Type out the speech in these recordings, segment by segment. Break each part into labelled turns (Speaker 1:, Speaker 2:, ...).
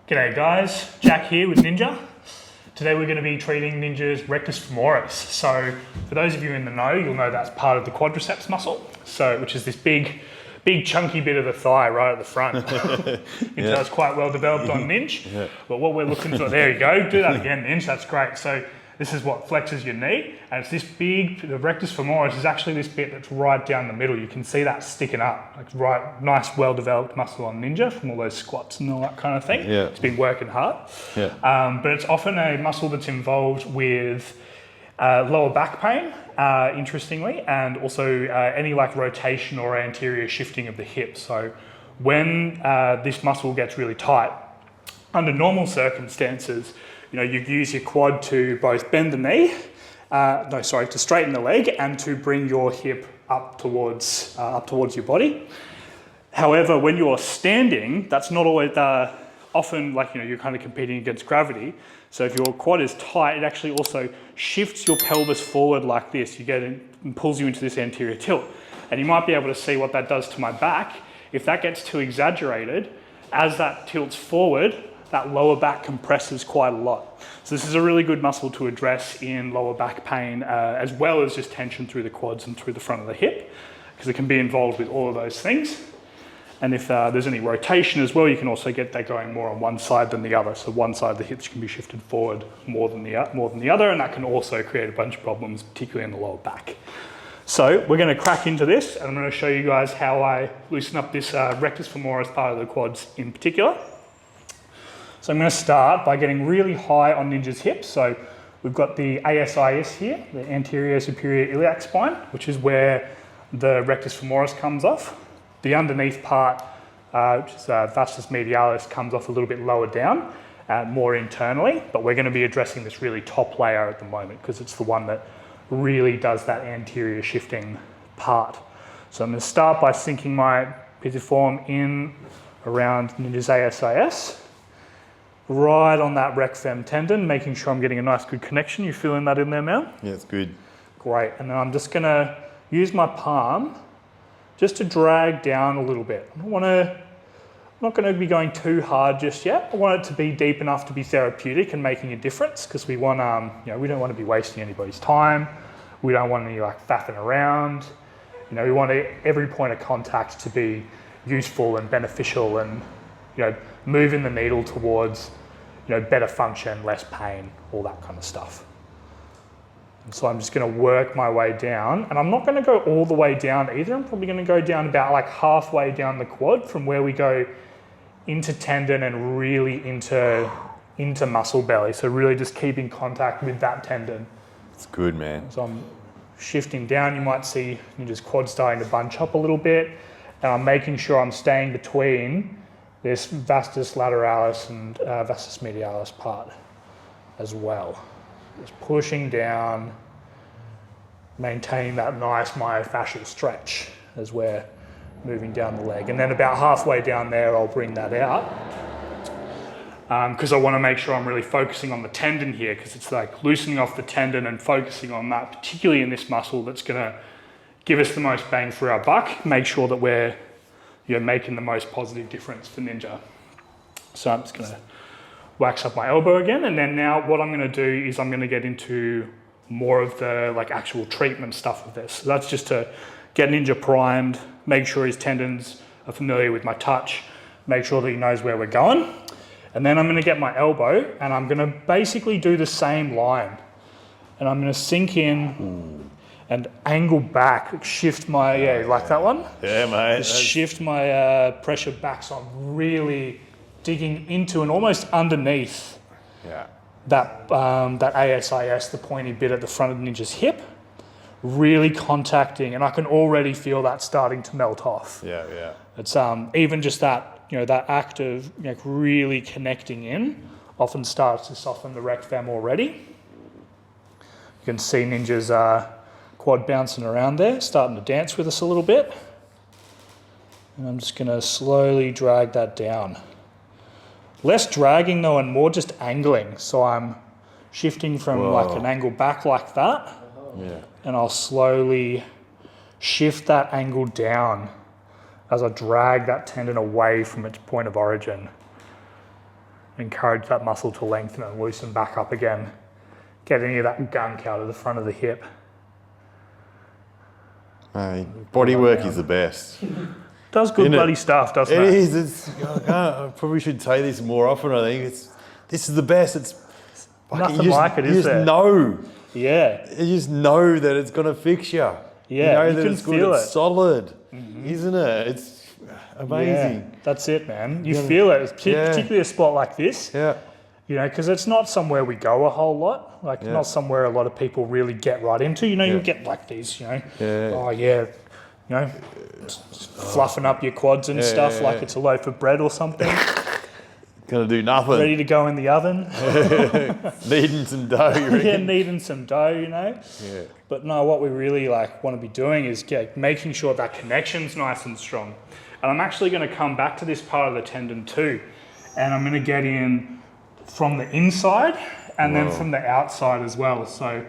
Speaker 1: G'day guys, Jack here with Ninja. Today we're going to be treating Ninja's Rectus femoris. So for those of you in the know, you'll know that's part of the quadriceps muscle, which is this big chunky bit of the thigh right at the front. It's quite well developed on Ninja. But what we're looking for, there you go, do that again Ninja, that's great. So this is what flexes your knee, and it's this the rectus femoris is actually this bit that's right down the middle. You can see that sticking up, like right, nice, well-developed muscle on Ninja from all those squats and all that kind of thing. Yeah. It's been working hard. Yeah. But it's often a muscle that's involved with lower back pain, interestingly, and also any like rotation or anterior shifting of the hip. So when this muscle gets really tight, under normal circumstances, you use your quad to both bend the knee, to straighten the leg and to bring your hip up towards your body. However, when you're standing, that's not always often like, you're kind of competing against gravity. So if your quad is tight, it actually also shifts your pelvis forward like this. You get it and pulls you into this anterior tilt. And you might be able to see what that does to my back. If that gets too exaggerated, as that tilts forward, that lower back compresses quite a lot. So this is a really good muscle to address in lower back pain, as well as just tension through the quads and through the front of the hip, because it can be involved with all of those things. And if there's any rotation as well, you can also get that going more on one side than the other. So one side of the hips can be shifted forward more than the other, and that can also create a bunch of problems, particularly in the lower back. So we're going to crack into this, and I'm going to show you guys how I loosen up this rectus femoris part of the quads in particular. So I'm going to start by getting really high on Ninja's hips. So we've got the ASIS here, the anterior superior iliac spine, which is where the rectus femoris comes off. The underneath part, which is vastus medialis, comes off a little bit lower down, more internally, but we're going to be addressing this really top layer at the moment because it's the one that really does that anterior shifting part. So I'm going to start by sinking my pisiform in around Ninja's ASIS, right on that rec fem tendon, making sure I'm getting a nice good connection. You feeling that in there now?
Speaker 2: Yeah, it's good.
Speaker 1: Great, and then I'm just going to use my palm just to drag down a little bit. I'm not going to be going too hard just yet. I want it to be deep enough to be therapeutic and making a difference, because we want, we don't want to be wasting anybody's time. We don't want any like faffing around. We want every point of contact to be useful and beneficial, and moving the needle towards better function, less pain, all that kind of stuff. And so I'm just going to work my way down, and I'm not going to go all the way down either. I'm probably going to go down about like halfway down the quad from where we go into tendon and really into muscle belly. So really just keeping contact with that tendon.
Speaker 2: It's good, man.
Speaker 1: So I'm shifting down. You might see Ninja's quad starting to bunch up a little bit, and I'm making sure I'm staying between this vastus lateralis and vastus medialis part as well. Just pushing down, maintaining that nice myofascial stretch as we're moving down the leg. And then about halfway down there, I'll bring that out, because I want to make sure I'm really focusing on the tendon here, because it's like loosening off the tendon and focusing on that, particularly in this muscle, that's going to give us the most bang for our buck, make sure that we're making the most positive difference for Ninja. So I'm just going to wax up my elbow again, and then now what I'm going to do is I'm going to get into more of the like actual treatment stuff of this. So that's just to get Ninja primed, make sure his tendons are familiar with my touch, make sure that he knows where we're going. And then I'm going to get my elbow, and I'm going to basically do the same line. And I'm going to sink in and angle back, shift my, like that one?
Speaker 2: Yeah, mate.
Speaker 1: Just shift my pressure back, so I'm really digging into and almost underneath that ASIS, the pointy bit at the front of Ninja's hip, really contacting, and I can already feel that starting to melt off.
Speaker 2: Yeah, yeah.
Speaker 1: It's even just that, that act of really connecting in often starts to soften the rec fem already. You can see Ninja's quad bouncing around there, starting to dance with us a little bit. And I'm just going to slowly drag that down. Less dragging though, and more just angling. So I'm shifting from like an angle back like that, and I'll slowly shift that angle down as I drag that tendon away from its point of origin. Encourage that muscle to lengthen and loosen back up again. Get any of that gunk out of the front of the hip.
Speaker 2: Bodywork is the best.
Speaker 1: Does good bloody stuff, doesn't it?
Speaker 2: It is. I probably should say this more often. I think this is the best. It's
Speaker 1: nothing like it, is there?
Speaker 2: You just know.
Speaker 1: Yeah.
Speaker 2: You just know that it's going to fix you.
Speaker 1: Yeah,
Speaker 2: you know
Speaker 1: you
Speaker 2: that
Speaker 1: can
Speaker 2: it's good.
Speaker 1: feel
Speaker 2: It's
Speaker 1: it.
Speaker 2: solid, isn't it? It's amazing.
Speaker 1: Yeah, that's it, man. You feel it, particularly a spot like this.
Speaker 2: Yeah.
Speaker 1: You know, because it's not somewhere we go a whole lot. Like, not somewhere a lot of people really get right into. You know, you get like these, you know.
Speaker 2: Yeah.
Speaker 1: Oh, yeah. You know, fluffing up your quads and stuff like it's a loaf of bread or something.
Speaker 2: Gonna do nothing.
Speaker 1: Ready to go in the oven.
Speaker 2: Needing some dough, you reckon?
Speaker 1: Yeah, needing some dough, you know.
Speaker 2: Yeah.
Speaker 1: But no, what we really like want to be doing is making sure that connection's nice and strong. And I'm actually going to come back to this part of the tendon too. And I'm going to get in from the inside and then from the outside as well. So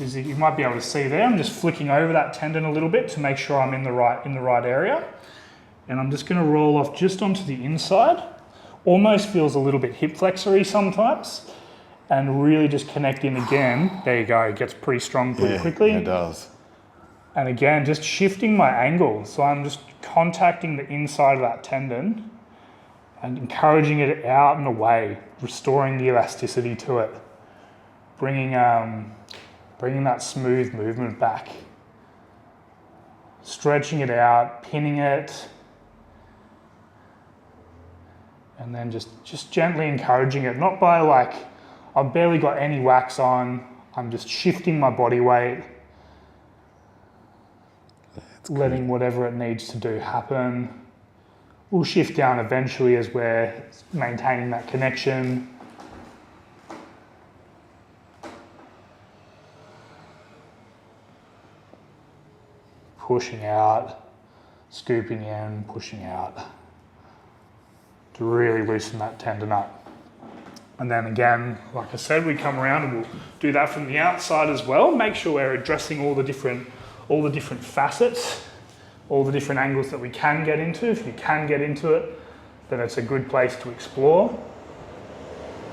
Speaker 1: as you might be able to see there, I'm just flicking over that tendon a little bit to make sure I'm in the right area. And I'm just going to roll off just onto the inside. Almost feels a little bit hip flexory sometimes. And really just connect in again. There you go, it gets pretty strong pretty quickly.
Speaker 2: It does.
Speaker 1: And again, just shifting my angle. So I'm just contacting the inside of that tendon and encouraging it out and away, restoring the elasticity to it, bringing that smooth movement back, stretching it out, pinning it, and then just gently encouraging it, not by like, I've barely got any wax on, I'm just shifting my body weight, letting whatever it needs to do happen. We'll shift down eventually as we're maintaining that connection. Pushing out, scooping in, pushing out to really loosen that tendon up. And then again, like I said, we come around and we'll do that from the outside as well. Make sure we're addressing all the different facets, all the different angles that we can get into. If you can get into it, then it's a good place to explore.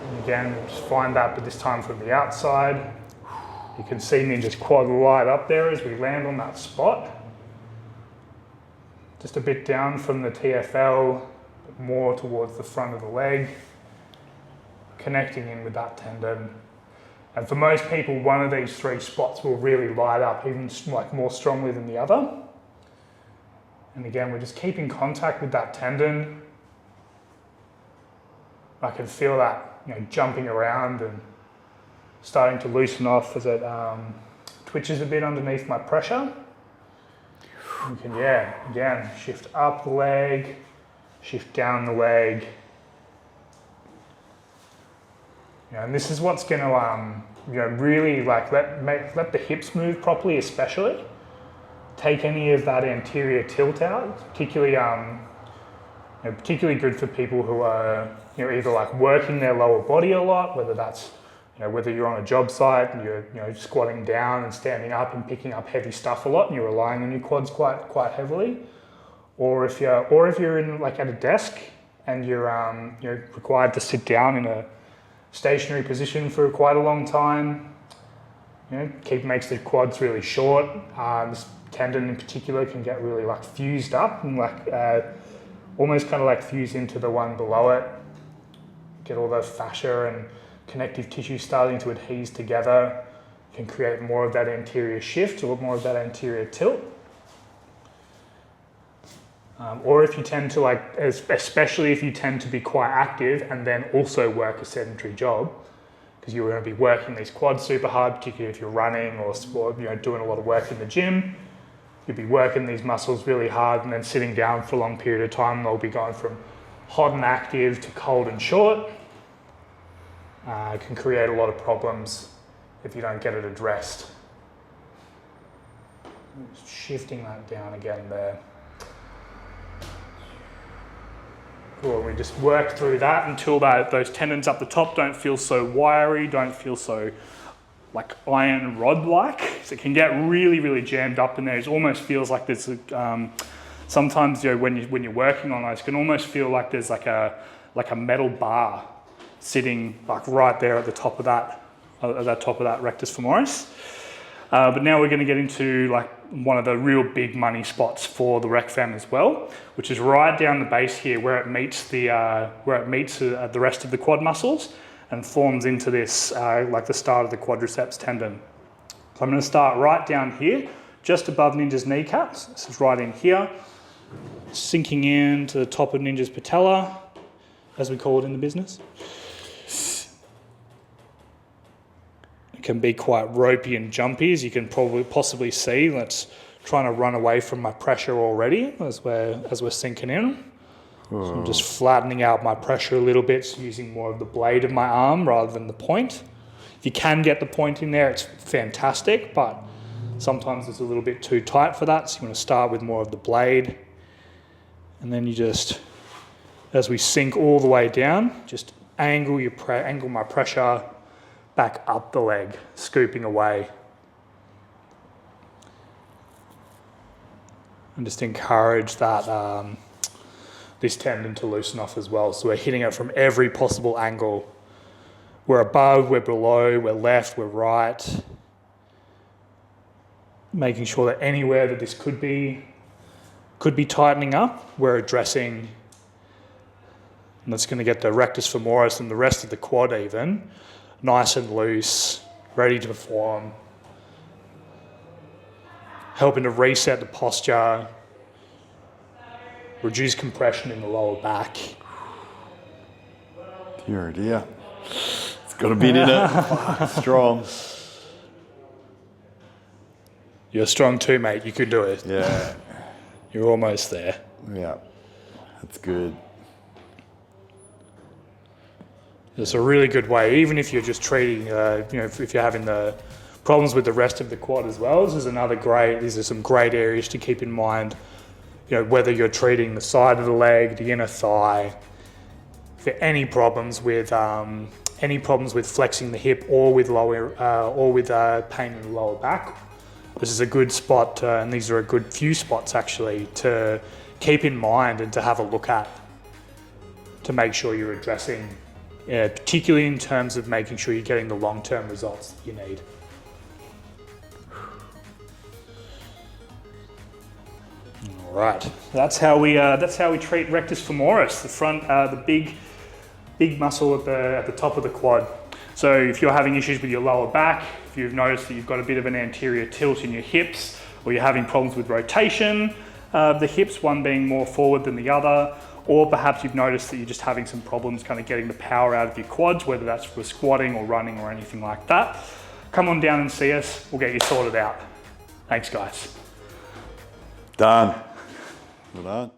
Speaker 1: And again, we'll just find that, but this time from the outside. You can see me just quad light up there as we land on that spot. Just a bit down from the TFL, but more towards the front of the leg. Connecting in with that tendon. And for most people, one of these three spots will really light up, even like more strongly than the other. And again, we're just keeping contact with that tendon. I can feel that, you know, jumping around and starting to loosen off as it twitches a bit underneath my pressure. You can, again, shift up the leg, shift down the leg. You know, and this is what's going to, really like let the hips move properly, especially. Take any of that anterior tilt out, particularly good for people who are, either like working their lower body a lot, whether that's, whether you're on a job site and you're, squatting down and standing up and picking up heavy stuff a lot and you're relying on your quads quite heavily, or if you're in like at a desk and you're required to sit down in a stationary position for quite a long time, makes the quads really short. This tendon in particular can get really like fused up and like almost kind of like fuse into the one below it. Get all those fascia and connective tissue starting to adhere together. Can create more of that anterior shift or more of that anterior tilt. Or if you tend to especially if you tend to be quite active and then also work a sedentary job, because you're going to be working these quads super hard, particularly if you're running or doing a lot of work in the gym. You'll be working these muscles really hard and then sitting down for a long period of time. They'll be going from hot and active to cold and short. It can create a lot of problems if you don't get it addressed. Just shifting that down again there. Cool, we just work through that until those tendons up the top don't feel so wiry, don't feel so like iron rod-like. So it can get really, really jammed up in there. It almost feels like there's sometimes when you're working on those, it can almost feel like there's like a like a metal bar sitting like right there at the top of that, rectus femoris. But now we're going to get into like one of the real big money spots for the rec fem as well, which is right down the base here where it meets the rest of the quad muscles and forms into this like the start of the quadriceps tendon. So I'm going to start right down here, just above Ninja's kneecaps. This is right in here, sinking in to the top of Ninja's patella, as we call it in the business. It can be quite ropey and jumpy, as you can possibly see. That's trying to run away from my pressure already as we're sinking in. So I'm just flattening out my pressure a little bit, so using more of the blade of my arm rather than the point. If you can get the point in there, it's fantastic, but sometimes it's a little bit too tight for that. So you want to start with more of the blade. And then you just, as we sink all the way down, just angle my pressure back up the leg, scooping away. And just encourage that this tendon to loosen off as well. So we're hitting it from every possible angle. We're above, we're below, we're left, we're right. Making sure that anywhere that this could be tightening up, we're addressing. And that's going to get the rectus femoris and the rest of the quad even nice and loose, ready to perform. Helping to reset the posture, reduce compression in the lower back.
Speaker 2: Dear, dear. It's got a bit in it. Strong.
Speaker 1: You're strong too, mate. You could do it.
Speaker 2: Yeah.
Speaker 1: You're almost there.
Speaker 2: Yeah. That's good.
Speaker 1: It's a really good way, even if you're just treating, if you're having the problems with the rest of the quad as well. These are some great areas to keep in mind. Whether you're treating the side of the leg, the inner thigh, for any problems with flexing the hip or with pain in the lower back. This is a good spot, and these are a good few spots actually to keep in mind and to have a look at to make sure you're addressing. Particularly in terms of making sure you're getting the long-term results that you need. All right, that's how we treat rectus femoris, the front, the big muscle at the top of the quad. So if you're having issues with your lower back, if you've noticed that you've got a bit of an anterior tilt in your hips, or you're having problems with rotation of the hips, one being more forward than the other, or perhaps you've noticed that you're just having some problems kind of getting the power out of your quads, whether that's for squatting or running or anything like that, come on down and see us. We'll get you sorted out. Thanks, guys.
Speaker 2: Done. Well done.